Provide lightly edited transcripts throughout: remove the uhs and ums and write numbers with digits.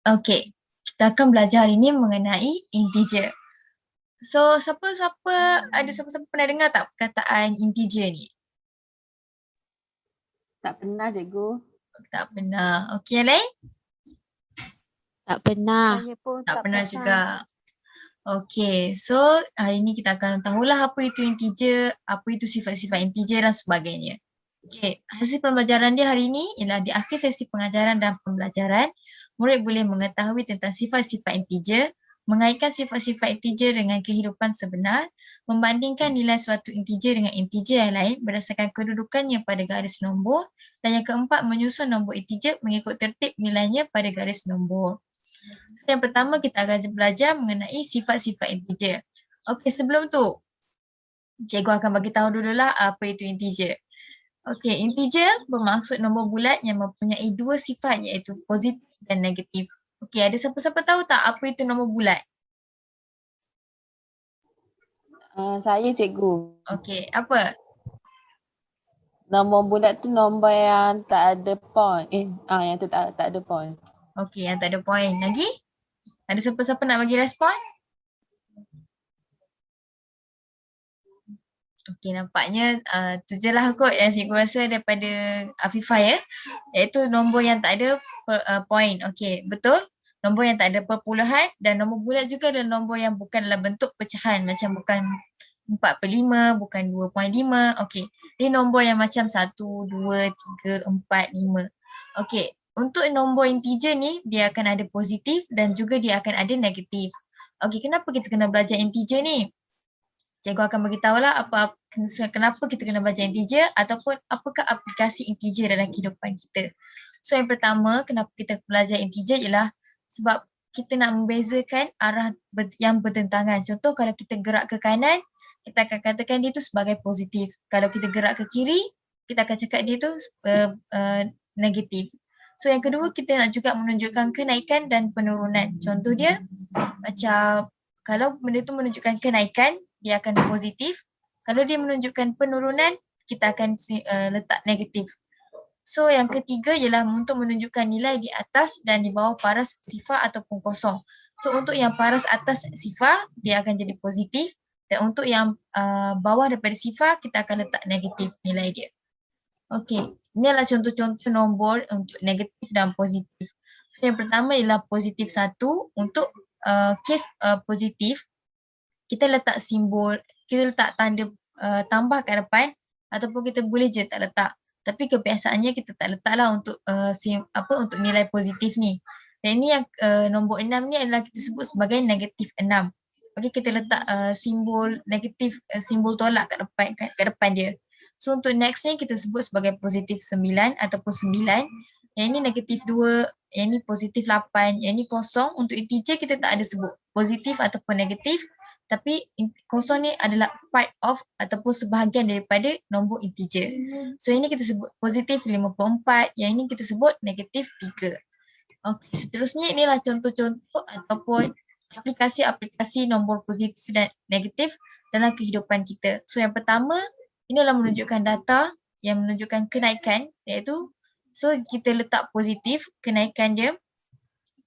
Okey, kita akan belajar hari ini mengenai integer. So, siapa-siapa pernah dengar tak perkataan integer ni? Tak pernah, cikgu. Tak pernah. Okey, yang lain? Tak pernah. Saya pun Tak pernah juga. Okey, so hari ni kita akan tahulah apa itu integer, apa itu sifat-sifat integer dan sebagainya. Okey, hasil pembelajaran dia hari ini ialah di akhir sesi pengajaran dan pembelajaran, murid boleh mengetahui tentang sifat-sifat integer, mengaitkan sifat-sifat integer dengan kehidupan sebenar, membandingkan nilai suatu integer dengan integer yang lain berdasarkan kedudukannya pada garis nombor, dan yang keempat menyusun nombor integer mengikut tertib nilainya pada garis nombor. Yang pertama kita akan belajar mengenai sifat-sifat integer. Okey, sebelum tu cikgu akan bagi tahu dululah apa itu integer. Okey, integer bermaksud nombor bulat yang mempunyai dua sifat iaitu positif dan negatif. Okey, ada siapa-siapa tahu tak apa itu nombor bulat? Saya, cikgu. Okey, apa? Nombor bulat tu nombor yang tak ada point. Yang tu tak ada point. Okey, yang tak ada poin. Lagi? Ada siapa-siapa nak bagi respon? Okey, nampaknya tu je lah kot yang cikgu rasa daripada Afifah ya. Iaitu nombor yang tak ada poin. Okey, betul? Nombor yang tak ada perpuluhan dan nombor bulat juga ada nombor yang bukan dalam bentuk pecahan. Macam bukan 4/5, bukan 2.5. Okey, ini nombor yang macam 1, 2, 3, 4, 5. Okey, untuk nombor integer ni dia akan ada positif dan juga dia akan ada negatif. Okey, kenapa kita kena belajar integer ni? Cikgu akan beritahulah kenapa kita kena belajar integer ataupun apakah aplikasi integer dalam kehidupan kita. So yang pertama, kenapa kita belajar integer ialah sebab kita nak membezakan arah yang bertentangan. Contoh kalau kita gerak ke kanan, kita akan katakan dia tu sebagai positif. Kalau kita gerak ke kiri, kita akan cakap dia tu negatif. So yang kedua, kita nak juga menunjukkan kenaikan dan penurunan. Contoh dia macam kalau benda tu menunjukkan kenaikan, dia akan positif. Kalau dia menunjukkan penurunan, kita akan letak negatif. So yang ketiga ialah untuk menunjukkan nilai di atas dan di bawah paras sifar ataupun kosong. So untuk yang paras atas sifar, dia akan jadi positif. Dan untuk yang bawah daripada sifar, kita akan letak negatif nilai dia. Okey, ini adalah contoh-contoh nombor untuk negatif dan positif. So yang pertama ialah positif 1. Untuk kes positif, kita letak simbol, kita letak tanda tambah kat depan ataupun kita boleh je tak letak. Tapi kebiasaannya kita tak letaklah untuk untuk nilai positif ni. Dan ini yang nombor 6 ni adalah kita sebut sebagai negatif 6. Okey, kita letak simbol negatif, simbol tolak kat depan dia. So untuk next ni kita sebut sebagai positif 9 ataupun 9. Yang ini negatif 2, yang ini positif 8, yang ini kosong. Untuk integer kita tak ada sebut positif ataupun negatif. Tapi kosong ni adalah part of ataupun sebahagian daripada nombor integer. So ini kita sebut positif 54, yang ini kita sebut negatif 3. Okey, seterusnya inilah contoh-contoh ataupun aplikasi-aplikasi nombor positif dan negatif dalam kehidupan kita. So yang pertama, ini adalah menunjukkan data yang menunjukkan kenaikan, iaitu so kita letak positif kenaikan dia.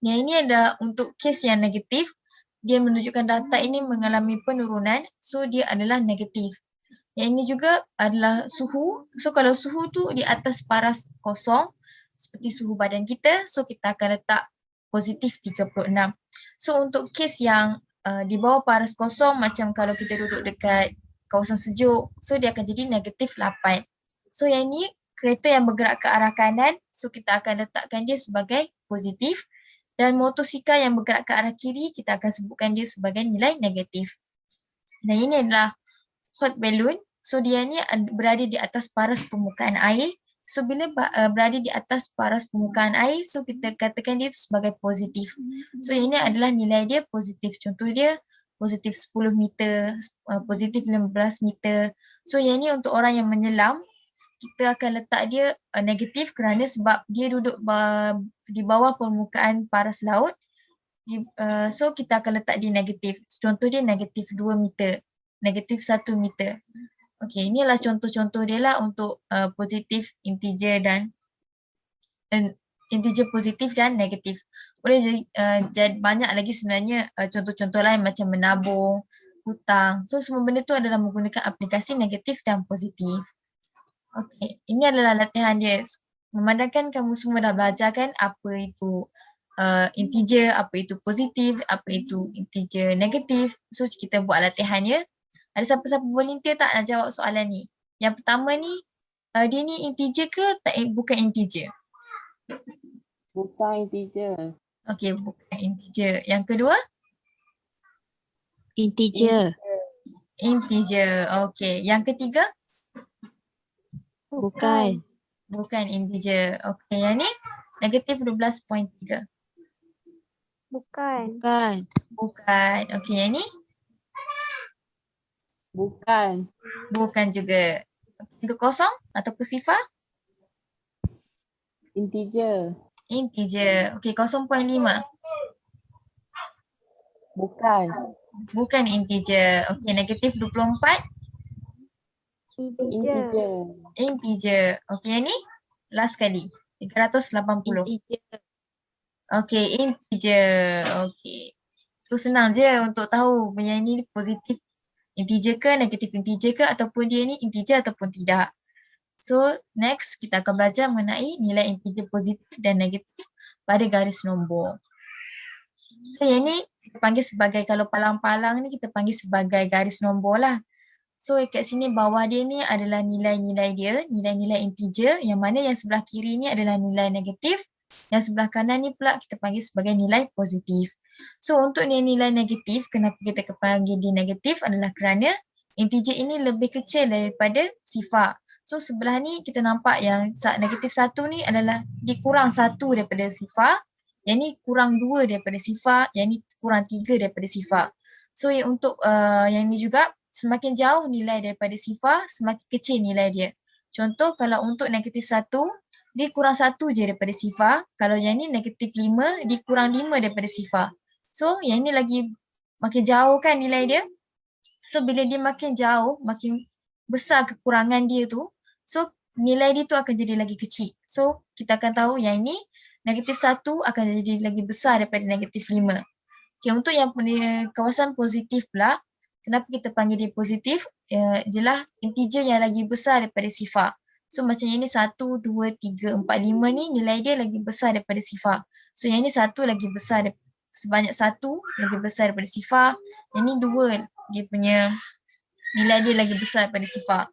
Yang ini adalah untuk kes yang negatif, dia menunjukkan data ini mengalami penurunan, so dia adalah negatif. Yang ini juga adalah suhu. So kalau suhu tu di atas paras kosong seperti suhu badan kita, so kita akan letak positif 36. So untuk kes yang di bawah paras kosong, macam kalau kita duduk dekat kawasan sejuk, so dia akan jadi negatif 8. So yang ini kereta yang bergerak ke arah kanan, so kita akan letakkan dia sebagai positif. Dan motosikal yang bergerak ke arah kiri, kita akan sebutkan dia sebagai nilai negatif. Dan ini adalah hot balloon. So dia ni berada di atas paras permukaan air. So bila berada di atas paras permukaan air, so kita katakan dia sebagai positif. So ini adalah nilai dia positif. Contoh dia positif 10 meter, positif 15 meter. So yang ni untuk orang yang menyelam, kita akan letak dia negatif kerana sebab dia duduk di bawah permukaan paras laut. So kita akan letak dia negatif. Contoh dia negatif 2 meter, negatif 1 meter. Okey, inilah contoh-contoh dia lah untuk positif, integer dan integer positif dan negatif. Boleh jadi banyak lagi sebenarnya contoh-contoh lain macam menabung, hutang. So semua benda tu adalah menggunakan aplikasi negatif dan positif. Okey, ini adalah latihan dia. Memandangkan kamu semua dah belajar kan apa itu integer, apa itu positif, apa itu integer negatif. So kita buat latihannya. Ada siapa-siapa volunteer tak nak jawab soalan ni? Yang pertama ni, dia ni integer ke bukan integer? Bukan integer. Okey, bukan integer. Yang kedua? Integer. Integer. Okey. Yang ketiga? Bukan. Bukan integer. Okey, yang ni negatif 12.3. Bukan. Bukan. Bukan. Okey, yang ni? Bukan. Bukan juga. Untuk kosong ataupun sifar? Integer. Integer. Okey, 0.5. Bukan. Bukan integer. Okey, negatif 24. Integer. Integer. Integer. Okey, yang ni? Last kali. 380. Integer. Okey, integer. Okey. So senang je untuk tahu yang ni positif integer ke, negatif integer ke ataupun dia ni integer ataupun tidak. So next kita akan belajar mengenai nilai integer positif dan negatif pada garis nombor. So, yang ni kita panggil sebagai, kalau palang-palang ni kita panggil sebagai garis nombor lah. So kat sini bawah dia ni adalah nilai-nilai dia, nilai-nilai integer, yang mana yang sebelah kiri ni adalah nilai negatif, yang sebelah kanan ni pula kita panggil sebagai nilai positif. So untuk nilai negatif, kenapa kita panggil dia negatif adalah kerana integer ini lebih kecil daripada sifar. So sebelah ni kita nampak yang negatif 1 ni adalah dikurang 1 daripada sifar, yang ni kurang 2 daripada sifar, yang ni kurang 3 daripada sifar. So untuk yang ni juga semakin jauh nilai daripada sifar, semakin kecil nilai dia. Contoh kalau untuk negatif 1, dia kurang 1 je daripada sifar. Kalau yang ni negatif 5, dia kurang 5 daripada sifar. So yang ni lagi makin jauh kan nilai dia. So bila dia makin jauh, makin besar kekurangan dia tu, so nilai dia tu akan jadi lagi kecil. So kita akan tahu yang ini negatif 1 akan jadi lagi besar daripada negatif 5. Okay, untuk yang kawasan positif pula, kenapa kita panggil dia positif? Ialah integer yang lagi besar daripada sifar. So macam yang ni 1, 2, 3, 4, 5 ni nilai dia lagi besar daripada sifar. So yang ni 1 lagi besar sebanyak 1 lagi besar daripada sifar. Yang ni 2 dia punya nilai dia lagi besar daripada sifar.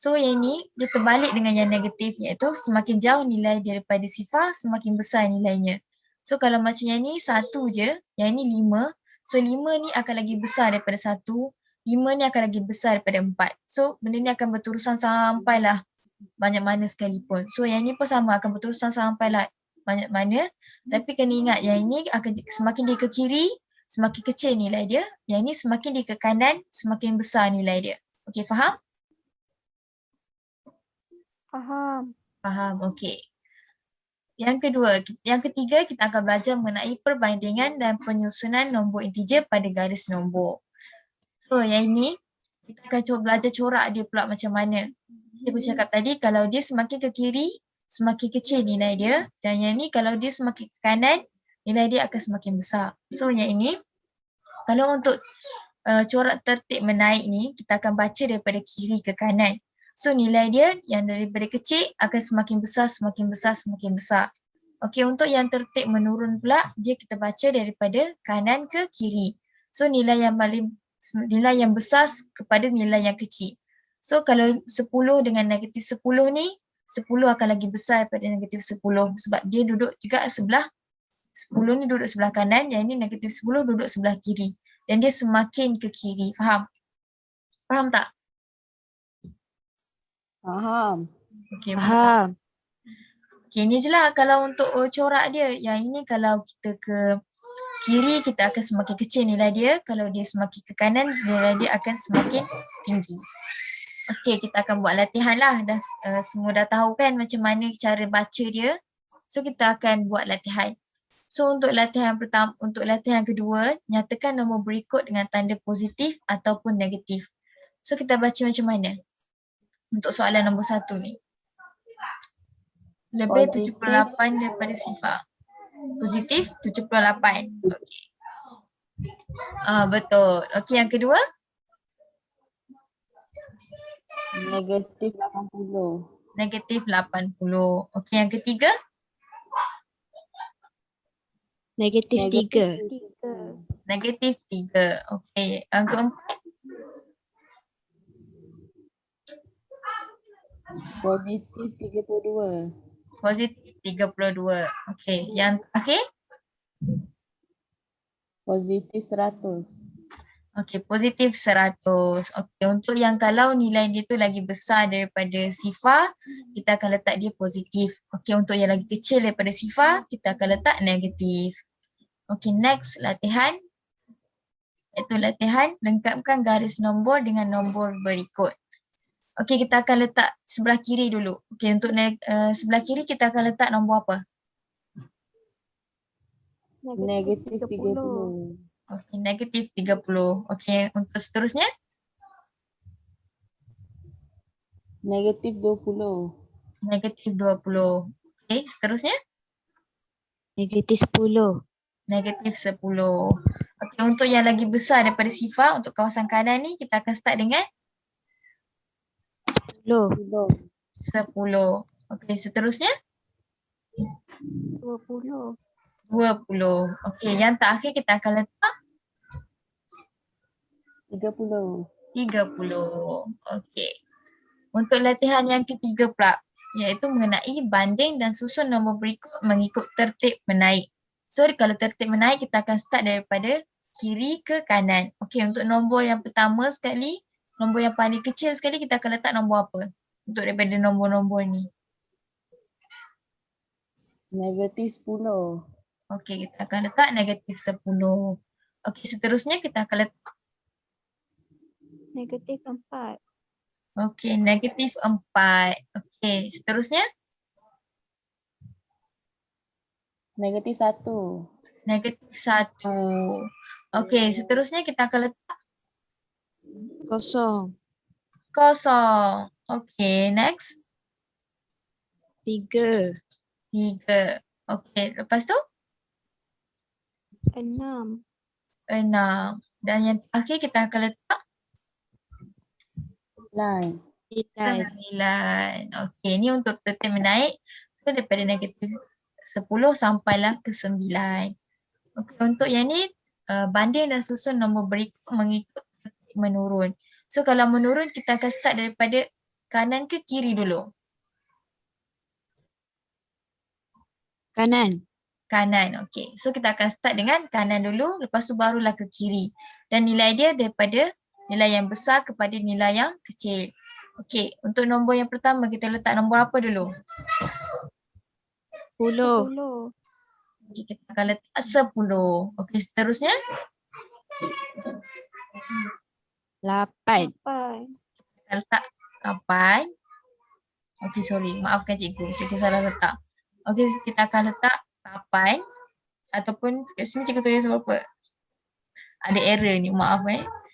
So yang ni dia terbalik dengan yang negatif, iaitu semakin jauh nilai daripada sifar semakin besar nilainya. So kalau macam yang ni 1 je, yang ni 5. So 5 ni akan lagi besar daripada 1. 5 ni akan lagi besar daripada 4. So benda ni akan berterusan sampailah banyak mana sekalipun. So yang ni pun sama, akan berterusan sampailah banyak mana. Tapi kena ingat yang ini akan semakin dia ke kiri, semakin kecil nilai dia. Yang ni semakin dia ke kanan, semakin besar nilai dia. Okey, faham? Faham. Faham, okey. Yang ketiga kita akan belajar mengenai perbandingan dan penyusunan nombor integer pada garis nombor. So yang ini kita akan cuba belajar corak dia pula macam mana. Saya cakap tadi kalau dia semakin ke kiri, semakin kecil nilai dia, dan yang ni kalau dia semakin ke kanan, nilai dia akan semakin besar. So yang ini, kalau untuk corak tertib menaik ni, kita akan baca daripada kiri ke kanan. So nilai dia yang daripada kecil akan semakin besar, semakin besar, semakin besar. Okey, untuk yang tertib menurun pula, dia kita baca daripada kanan ke kiri. So nilai yang besar kepada nilai yang kecil. So kalau 10 dengan negatif 10 ni, 10 akan lagi besar daripada negatif 10 sebab dia duduk juga sebelah 10 ni duduk sebelah kanan, yang ni negatif 10 duduk sebelah kiri. Dan dia semakin ke kiri. Faham? Faham tak? Faham. Okay, Faham. Okay, ni je lah kalau untuk corak dia. Yang ini kalau kita ke kiri, kita akan semakin kecil nilai dia. Kalau dia semakin ke kanan, nilai dia akan semakin tinggi. Okay, kita akan buat latihan lah. Semua dah tahu kan macam mana cara baca dia. So kita akan buat latihan. So untuk latihan pertama, untuk latihan kedua, nyatakan nombor berikut dengan tanda positif ataupun negatif. So kita baca macam mana? Untuk soalan nombor 1 ni. 5 lebih Positif. 78 daripada Sifa. Positif 78. Okey. Betul. Okey, yang kedua. Negatif 80. Negatif 80. Okey, yang ketiga. Negatif 3. Negatif 3. Okey, yang keempat. Positif 32. Positif 32. Okey, yang terakhir. Positif 100. Okey, positif 100. Okey, untuk yang kalau nilai dia tu lagi besar daripada Sifa, kita akan letak dia positif. Okey, untuk yang lagi kecil daripada Sifa, kita akan letak negatif. Okey, next latihan. Iaitu latihan lengkapkan garis nombor dengan nombor berikut. Okey, kita akan letak sebelah kiri dulu. Okey, untuk sebelah kiri kita akan letak nombor apa? Negatif 30. Okey, negatif 30. Okey, untuk seterusnya? Negatif 20. Negatif 20. Okey, seterusnya? Negatif 10. Negatif 10. Okey, untuk yang lagi besar daripada Sifa, untuk kawasan kanan ni kita akan start dengan 10. 10. Okey, seterusnya? 20. 20. Okey, yang terakhir kita akan letak 30. 30. Okey. Untuk latihan yang ketiga pula, iaitu mengenai banding dan susun nombor berikut mengikut tertib menaik. So, kalau tertib menaik kita akan start daripada kiri ke kanan. Okey, untuk nombor yang pertama sekali, nombor yang paling kecil sekali kita akan letak nombor apa? Untuk daripada nombor-nombor ni. Negatif 10. Okey, kita akan letak negatif 10. Okey, seterusnya kita akan letak Negatif 4. okey, negatif 4. Okey, seterusnya Negatif 1. negatif 1. Okey, seterusnya kita akan letak 0. 0. Okey, next 3. 3. Okey, lepas tu 6. 6. Dan yang terakhir kita akan letak 9. 9. Okey, ni untuk tertib menaik so daripada negatif 10 sampailah ke 9. Okey, untuk yang ni banding dan susun nombor berikut mengikut tertib menurun. So kalau menurun kita akan start daripada kanan ke kiri dulu? Kanan. Kanan, okey. So kita akan start dengan kanan dulu, lepas tu barulah ke kiri. Dan nilai dia daripada nilai yang besar kepada nilai yang kecil. Okey, untuk nombor yang pertama kita letak nombor apa dulu? 10. Okey, kita akan letak 10. Okey, seterusnya 8. kita letak 8. Okey, sorry. Maafkan cikgu. Cikgu salah letak. Okey, kita akan letak 8 ataupun kat sini cikgu tulis berapa? Ada error ni, maaf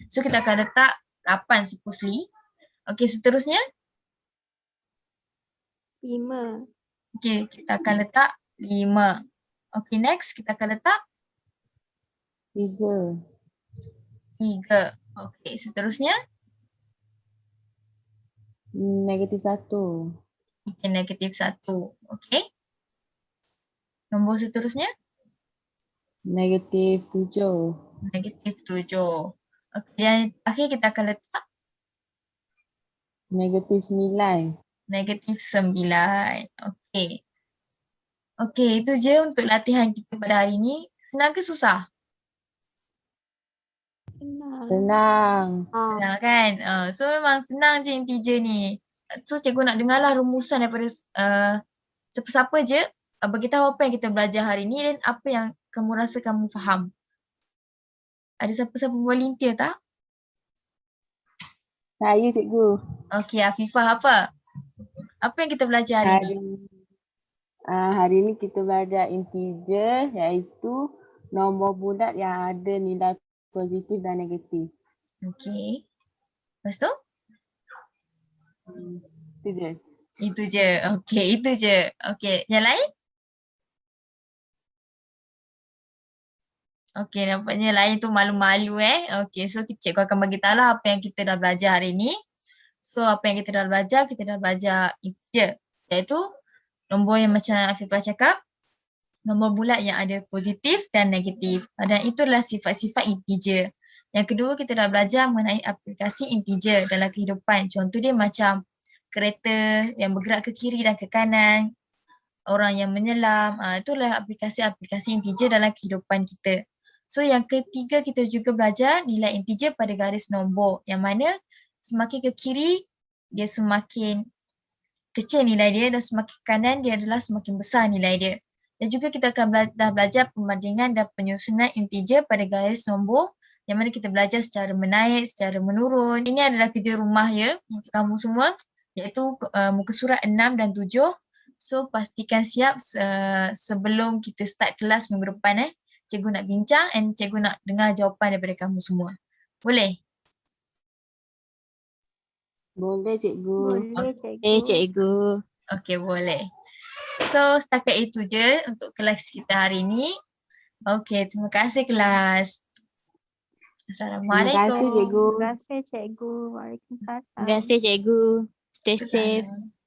So kita akan letak 8 supposedly. Okey, seterusnya 5. okey, kita akan letak 5. Okey, next kita akan letak 3. 3. Okey, seterusnya Negatif 1. okey, negatif 1. Okey. Nombor seterusnya Negatif 7. negatif 7. Okey, yang akhir kita akan letak Negatif 9. negatif 9. Okey. Okey, itu je untuk latihan kita pada hari ni. Senang ke susah? Senang. Senang kan? So memang senang je integer ni. So cikgu nak dengarlah rumusan daripada siapa-siapa je beritahu apa yang kita belajar hari ni dan apa yang kamu rasa kamu faham. Ada siapa-siapa volunteer tak? Saya cikgu. Okey, Afifah apa? Apa yang kita belajar hari ni? Hari ni kita belajar integer iaitu nombor bulat yang ada nilai positif dan negatif. Okey. Lepas tu? Itu je. Itu je. Okey, itu je. Okey, yang lain? Okey, nampaknya lain tu malu-malu Okey, so cikgu akan bagi tahu lah apa yang kita dah belajar hari ni. So apa yang kita dah belajar integer. Iaitu nombor yang macam Afifah cakap, nombor bulat yang ada positif dan negatif. Dan itulah sifat-sifat integer. Yang kedua kita dah belajar mengenai aplikasi integer dalam kehidupan. Contoh dia macam kereta yang bergerak ke kiri dan ke kanan, orang yang menyelam, itulah aplikasi-aplikasi integer dalam kehidupan kita. So yang ketiga kita juga belajar nilai integer pada garis nombor yang mana semakin ke kiri dia semakin kecil nilai dia dan semakin ke kanan dia adalah semakin besar nilai dia. Dan juga kita akan dah belajar perbandingan dan penyusunan integer pada garis nombor yang mana kita belajar secara menaik, secara menurun. Ini adalah kerja rumah ya untuk kamu semua iaitu muka surat 6 dan 7. So pastikan siap sebelum kita start kelas minggu depan Cikgu nak bincang and cikgu nak dengar jawapan daripada kamu semua. Boleh? Boleh cikgu. Boleh cikgu. Cikgu. Okey, boleh. So setakat itu je untuk kelas kita hari ini. Okey, terima kasih kelas. Assalamualaikum. Terima kasih cikgu. Terima kasih cikgu. Waalaikumsalam. Terima kasih cikgu. Stay safe. Waalaikumsalam.